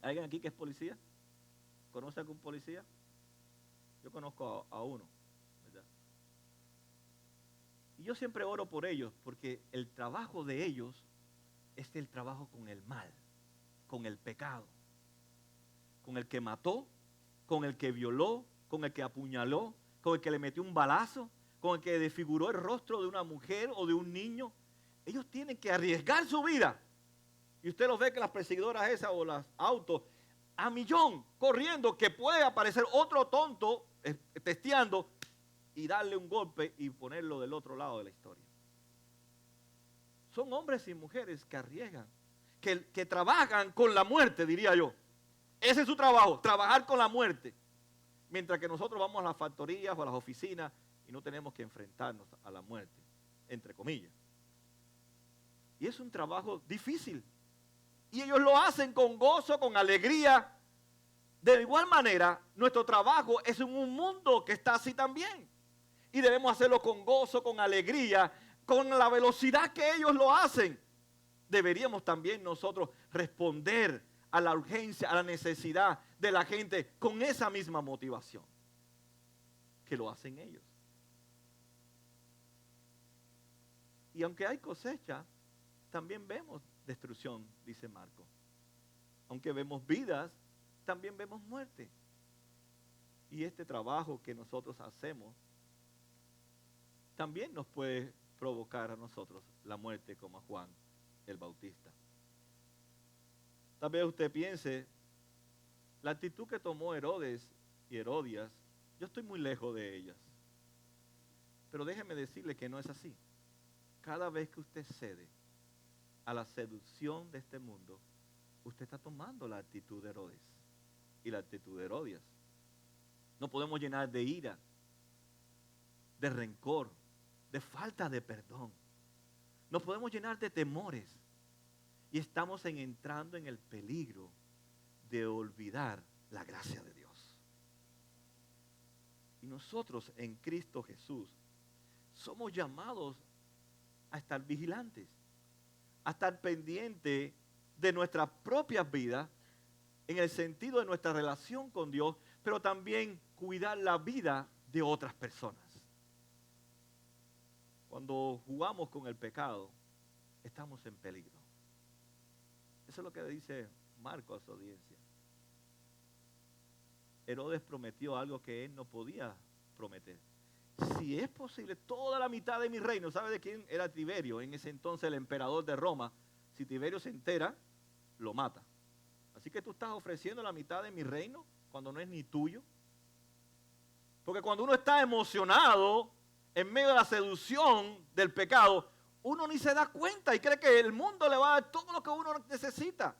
¿Hay alguien aquí que es policía? ¿Conoce algún policía? Yo conozco a uno, ¿verdad? Y yo siempre oro por ellos, porque el trabajo de ellos es el trabajo con el mal, con el pecado, con el que mató, con el que violó, con el que apuñaló, con el que le metió un balazo, con el que desfiguró el rostro de una mujer o de un niño. Ellos tienen que arriesgar su vida. Y usted los ve que las perseguidoras esas o los autos a millón corriendo, que puede aparecer otro tonto testeando y darle un golpe y ponerlo del otro lado de la historia. Son hombres y mujeres que arriesgan, que trabajan con la muerte, diría yo. Ese es su trabajo, trabajar con la muerte. Mientras que nosotros vamos a las factorías o a las oficinas y no tenemos que enfrentarnos a la muerte, entre comillas. Y es un trabajo difícil. Y ellos lo hacen con gozo, con alegría. De igual manera, nuestro trabajo es en un mundo que está así también. Y debemos hacerlo con gozo, con alegría, con la velocidad que ellos lo hacen. deberíamos también nosotros responder a la urgencia, a la necesidad de la gente con esa misma motivación que lo hacen ellos. Y aunque hay cosecha, también vemos destrucción, dice Marcos. Aunque vemos vidas, también vemos muerte. Y este trabajo que nosotros hacemos también nos puede provocar a nosotros la muerte como a Juan el Bautista. Tal vez usted piense, la actitud que tomó Herodes y Herodias, yo estoy muy lejos de ellas. Pero déjeme decirle que no es así. Cada vez que usted cede a la seducción de este mundo, usted está tomando la actitud de Herodes y la actitud de Herodias. No podemos llenar de ira, de rencor, de falta de perdón. Nos podemos llenar de temores y estamos entrando en el peligro de olvidar la gracia de Dios. Y nosotros en Cristo Jesús somos llamados a estar vigilantes, a estar pendientes de nuestras propias vidas en el sentido de nuestra relación con Dios, pero también cuidar la vida de otras personas. Cuando jugamos con el pecado, estamos en peligro. Eso es lo que dice Marcos a su audiencia. Herodes prometió algo que él no podía prometer. Si es posible, toda la mitad de mi reino, ¿sabe de quién era Tiberio? En ese entonces el emperador de Roma. Si Tiberio se entera, lo mata. Así que tú estás ofreciendo la mitad de mi reino cuando no es ni tuyo. Porque cuando uno está emocionado en medio de la seducción del pecado, uno ni se da cuenta y cree que el mundo le va a dar todo lo que uno necesita.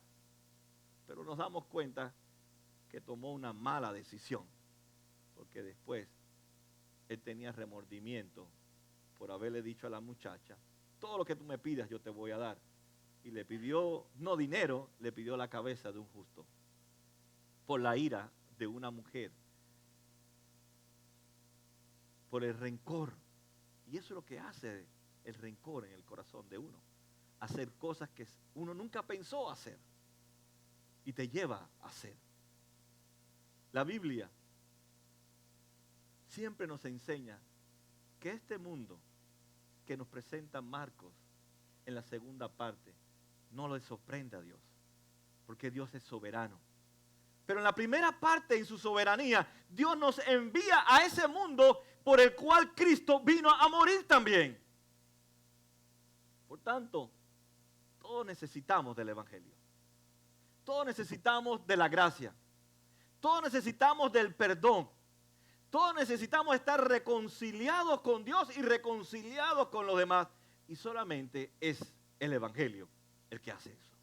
Pero nos damos cuenta que tomó una mala decisión, porque después él tenía remordimiento por haberle dicho a la muchacha, todo lo que tú me pidas yo te voy a dar. Y le pidió, no dinero, le pidió la cabeza de un justo, por la ira de una mujer, por el rencor. Y eso es lo que hace el rencor en el corazón de uno, hacer cosas que uno nunca pensó hacer y te lleva a hacer. La Biblia siempre nos enseña que este mundo que nos presenta Marcos en la segunda parte no le sorprende a Dios, porque Dios es soberano. Pero en la primera parte, en su soberanía, Dios nos envía a ese mundo por el cual Cristo vino a morir también. Por tanto, todos necesitamos del Evangelio. Todos necesitamos de la gracia. Todos necesitamos del perdón. Todos necesitamos estar reconciliados con Dios y reconciliados con los demás. Y solamente es el Evangelio el que hace eso.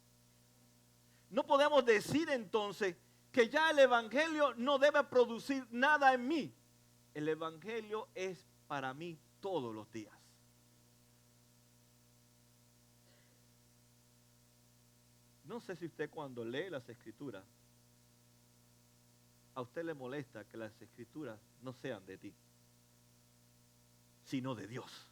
No podemos decir entonces que ya el Evangelio no debe producir nada en mí. El Evangelio es para mí todos los días. No sé si usted cuando lee las Escrituras, a usted le molesta que las Escrituras no sean de ti, sino de Dios.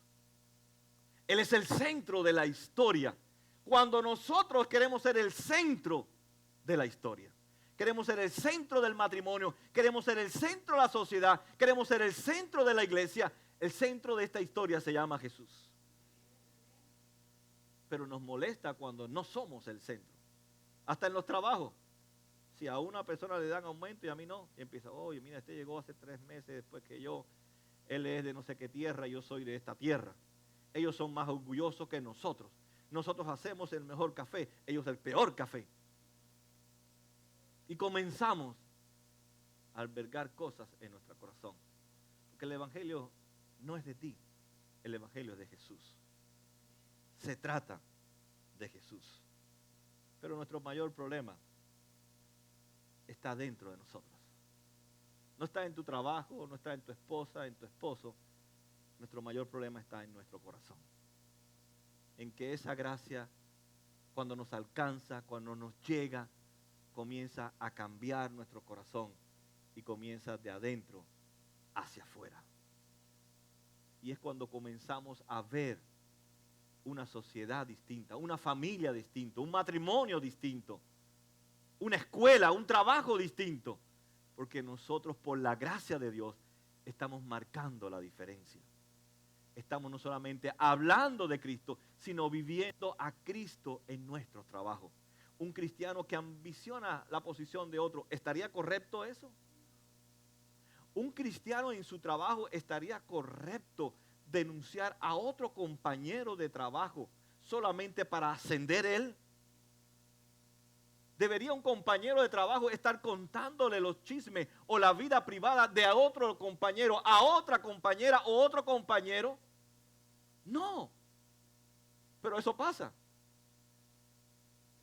Él es el centro de la historia. Cuando nosotros queremos ser el centro de la historia, queremos ser el centro del matrimonio, queremos ser el centro de la sociedad, queremos ser el centro de la iglesia, el centro de esta historia se llama Jesús. Pero nos molesta cuando no somos el centro. Hasta en los trabajos. Si a una persona le dan aumento y a mí no, y empieza, oye, mira, este llegó hace 3 meses después que yo, él es de no sé qué tierra, yo soy de esta tierra. Ellos son más orgullosos que nosotros. Nosotros hacemos el mejor café, ellos el peor café. Y comenzamos a albergar cosas en nuestro corazón. Porque el Evangelio no es de ti, el Evangelio es de Jesús. Se trata de Jesús. Pero nuestro mayor problema está dentro de nosotros. No está en tu trabajo, no está en tu esposa, en tu esposo. Nuestro mayor problema está en nuestro corazón. En que esa gracia, cuando nos alcanza, cuando nos llega, comienza a cambiar nuestro corazón y comienza de adentro hacia afuera. Y es cuando comenzamos a ver una sociedad distinta, una familia distinta, un matrimonio distinto, una escuela, un trabajo distinto, porque nosotros por la gracia de Dios estamos marcando la diferencia. Estamos no solamente hablando de Cristo, sino viviendo a Cristo en nuestro trabajo. Un cristiano que ambiciona la posición de otro, ¿estaría correcto eso? Un cristiano en su trabajo, ¿estaría correcto denunciar a otro compañero de trabajo solamente para ascender él? ¿Debería un compañero de trabajo estar contándole los chismes o la vida privada de otro compañero, a otra compañera o otro compañero? No, pero eso pasa.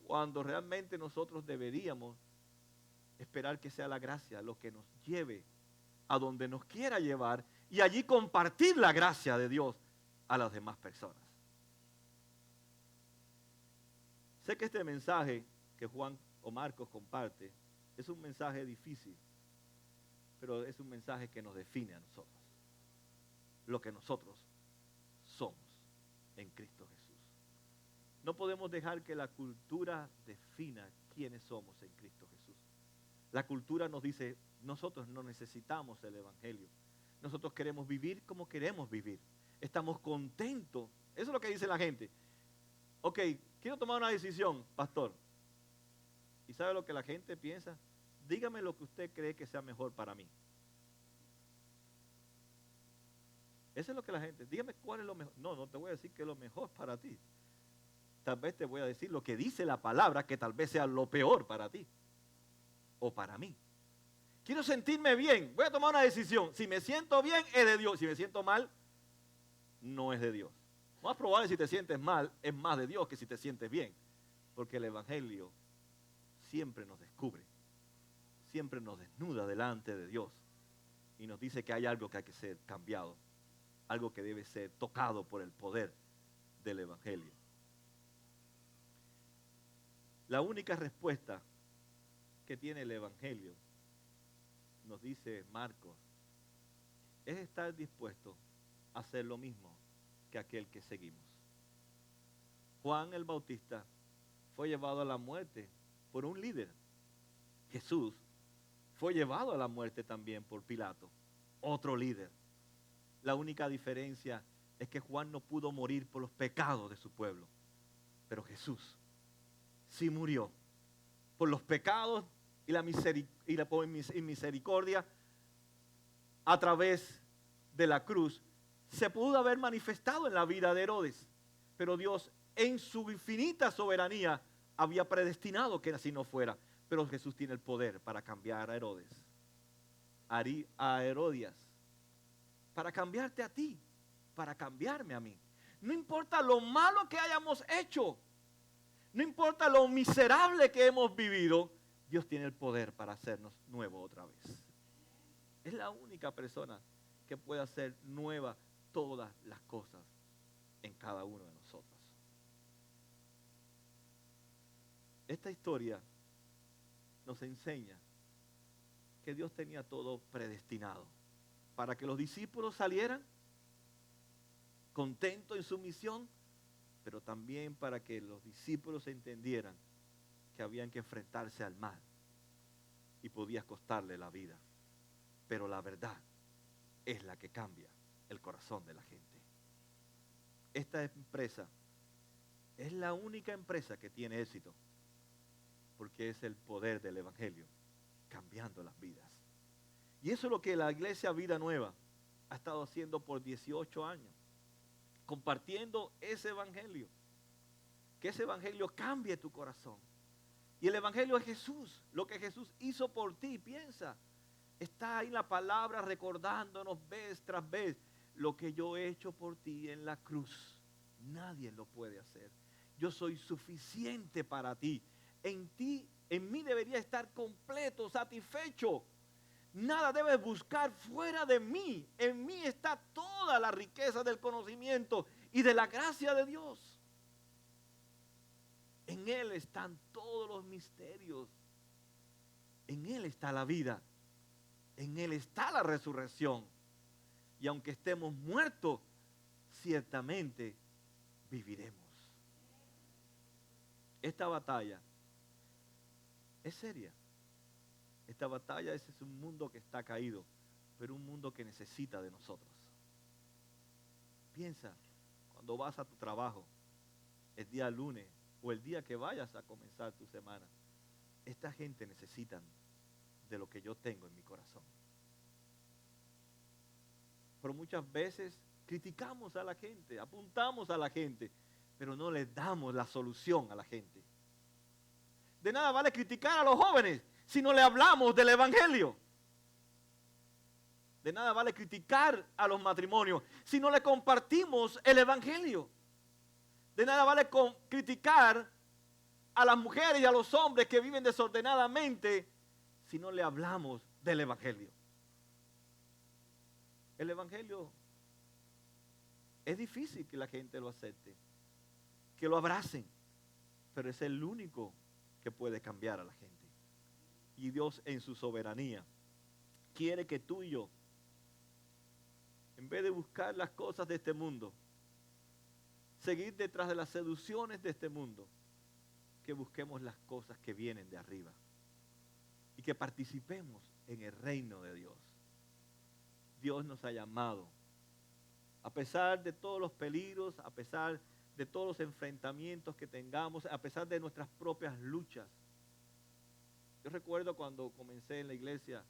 Cuando realmente nosotros deberíamos esperar que sea la gracia lo que nos lleve a donde nos quiera llevar y allí compartir la gracia de Dios a las demás personas. Sé que este mensaje que Juan o Marcos comparte es un mensaje difícil, pero es un mensaje que nos define a nosotros, lo que nosotros somos en Cristo Jesús. No podemos dejar que la cultura defina quiénes somos en Cristo Jesús. La cultura nos dice, nosotros no necesitamos el Evangelio. Nosotros queremos vivir como queremos vivir. Estamos contentos. Eso es lo que dice la gente. Ok, quiero tomar una decisión, pastor. ¿Y sabe lo que la gente piensa? Dígame lo que usted cree que sea mejor para mí. Eso es lo que la gente, dígame cuál es lo mejor. No, no te voy a decir que es lo mejor para ti. Tal vez te voy a decir lo que dice la palabra, que tal vez sea lo peor para ti o para mí. Quiero sentirme bien, voy a tomar una decisión. Si me siento bien, es de Dios. Si me siento mal, no es de Dios. Más probable si te sientes mal, es más de Dios que si te sientes bien. Porque el Evangelio siempre nos descubre, siempre nos desnuda delante de Dios y nos dice que hay algo que hay que ser cambiado, algo que debe ser tocado por el poder del Evangelio. La única respuesta que tiene el Evangelio, nos dice Marcos, es estar dispuesto a hacer lo mismo que aquel que seguimos. Juan el Bautista fue llevado a la muerte por un líder. Jesús fue llevado a la muerte también por Pilato, otro líder. La única diferencia es que Juan no pudo morir por los pecados de su pueblo, pero Jesús sí murió por los pecados y la misericordia a través de la cruz. Se pudo haber manifestado en la vida de Herodes, pero Dios en su infinita soberanía había predestinado que así no fuera. Pero Jesús tiene el poder para cambiar a Herodes, a Herodías, para cambiarte a ti, para cambiarme a mí. No importa lo malo que hayamos hecho, no importa lo miserable que hemos vivido, Dios tiene el poder para hacernos nuevos otra vez. Es la única persona que puede hacer nuevas todas las cosas en cada uno de nosotros. Esta historia nos enseña que Dios tenía todo predestinado para que los discípulos salieran contentos en su misión, pero también para que los discípulos entendieran que habían que enfrentarse al mal y podía costarle la vida. Pero la verdad es la que cambia el corazón de la gente. Esta empresa es la única empresa que tiene éxito porque es el poder del Evangelio cambiando las vidas. Y eso es lo que la Iglesia Vida Nueva ha estado haciendo por 18 años, compartiendo ese Evangelio. Que ese Evangelio cambie tu corazón. Y el Evangelio es Jesús, lo que Jesús hizo por ti. Piensa, está ahí la palabra recordándonos vez tras vez lo que yo he hecho por ti en la cruz. Nadie lo puede hacer. Yo soy suficiente para ti. En ti, en mí debería estar completo, satisfecho. Nada debes buscar fuera de mí. En mí está toda la riqueza del conocimiento y de la gracia de Dios. En Él están todos los misterios. En Él está la vida. En Él está la resurrección. Y aunque estemos muertos, ciertamente viviremos. Esta batalla es seria. Esta batalla es un mundo que está caído, pero un mundo que necesita de nosotros. Piensa, cuando vas a tu trabajo, el día lunes o el día que vayas a comenzar tu semana, esta gente necesita de lo que yo tengo en mi corazón. Pero muchas veces criticamos a la gente, apuntamos a la gente, pero no les damos la solución a la gente. De nada vale criticar a los jóvenes si no le hablamos del evangelio. De nada vale criticar a los matrimonios si no le compartimos el evangelio. De nada vale criticar a las mujeres y a los hombres que viven desordenadamente si no le hablamos del evangelio. El evangelio es difícil que la gente lo acepte, que lo abracen, pero es el único que puede cambiar a la gente. Y Dios en su soberanía quiere que tú y yo, en vez de buscar las cosas de este mundo, seguir detrás de las seducciones de este mundo, que busquemos las cosas que vienen de arriba y que participemos en el reino de Dios. Dios nos ha llamado, a pesar de todos los peligros, a pesar de todos los enfrentamientos que tengamos, a pesar de nuestras propias luchas. Yo recuerdo cuando comencé en la iglesia,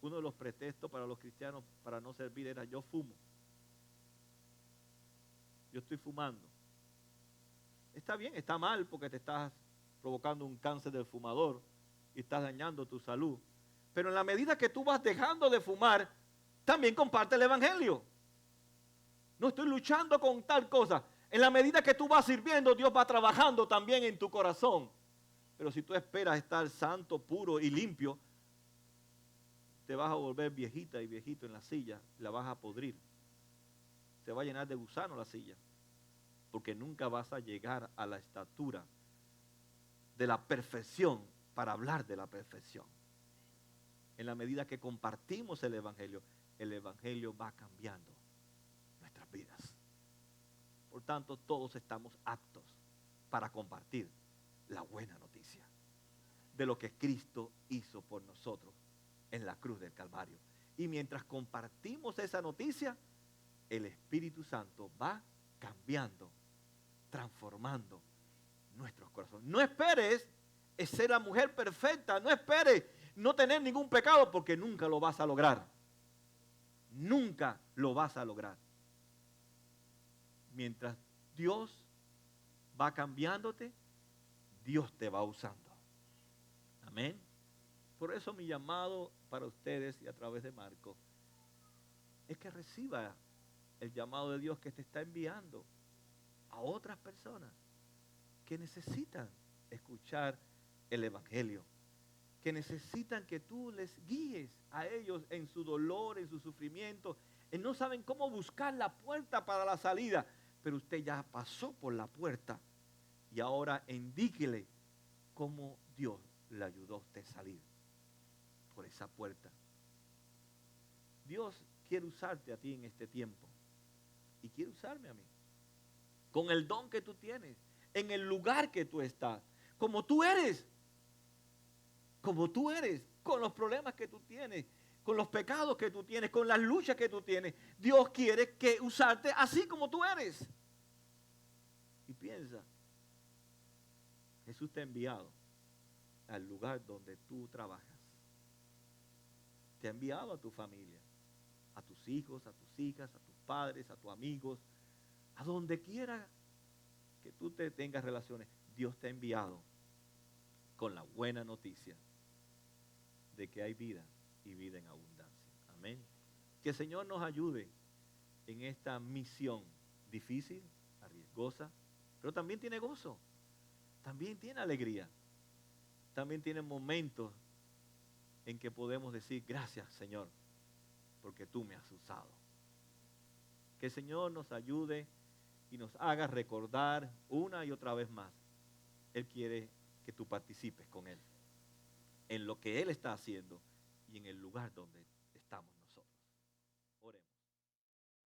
uno de los pretextos para los cristianos para no servir era: yo fumo. Yo estoy fumando. Está bien, está mal porque te estás provocando un cáncer del fumador y estás dañando tu salud. Pero en la medida que tú vas dejando de fumar, también comparte el evangelio. No estoy luchando con tal cosa. En la medida que tú vas sirviendo, Dios va trabajando también en tu corazón. Pero si tú esperas estar santo, puro y limpio, te vas a volver viejita y viejito en la silla, la vas a podrir. Se va a llenar de gusano la silla, porque nunca vas a llegar a la estatura de la perfección para hablar de la perfección. En la medida que compartimos el evangelio va cambiando nuestras vidas. Por tanto, todos estamos aptos para compartir la buena noticia de lo que Cristo hizo por nosotros en la cruz del Calvario. Y mientras compartimos esa noticia, el Espíritu Santo va cambiando, transformando nuestros corazones. No esperes ser la mujer perfecta, no esperes no tener ningún pecado, porque nunca lo vas a lograr. Nunca lo vas a lograr. Mientras Dios va cambiándote, Dios te va usando. Amén. Por eso mi llamado para ustedes y a través de Marco es que reciba el llamado de Dios que te está enviando a otras personas que necesitan escuchar el evangelio, que necesitan que tú les guíes a ellos en su dolor, en su sufrimiento, no saben cómo buscar la puerta para la salida, pero usted ya pasó por la puerta y ahora indíquele cómo Dios le ayudó a usted a salir por esa puerta. Dios quiere usarte a ti en este tiempo y quiere usarme a mí con el don que tú tienes, en el lugar que tú estás, como tú eres, con los problemas que tú tienes, con los pecados que tú tienes, con las luchas que tú tienes. Dios quiere que usarte así como tú eres. Y piensa, Jesús te ha enviado al lugar donde tú trabajas. Te ha enviado a tu familia, a tus hijos, a tus hijas, a tus padres, a tus amigos, a donde quiera que tú te tengas relaciones. Dios te ha enviado con la buena noticia de que hay vida y vida en abundancia. Amén. Que el Señor nos ayude en esta misión difícil, arriesgosa, pero también tiene gozo, también tiene alegría, también tiene momentos en que podemos decir: gracias, Señor, porque tú me has usado. Que el Señor nos ayude y nos haga recordar una y otra vez más. Él quiere que tú participes con Él en lo que Él está haciendo y en el lugar donde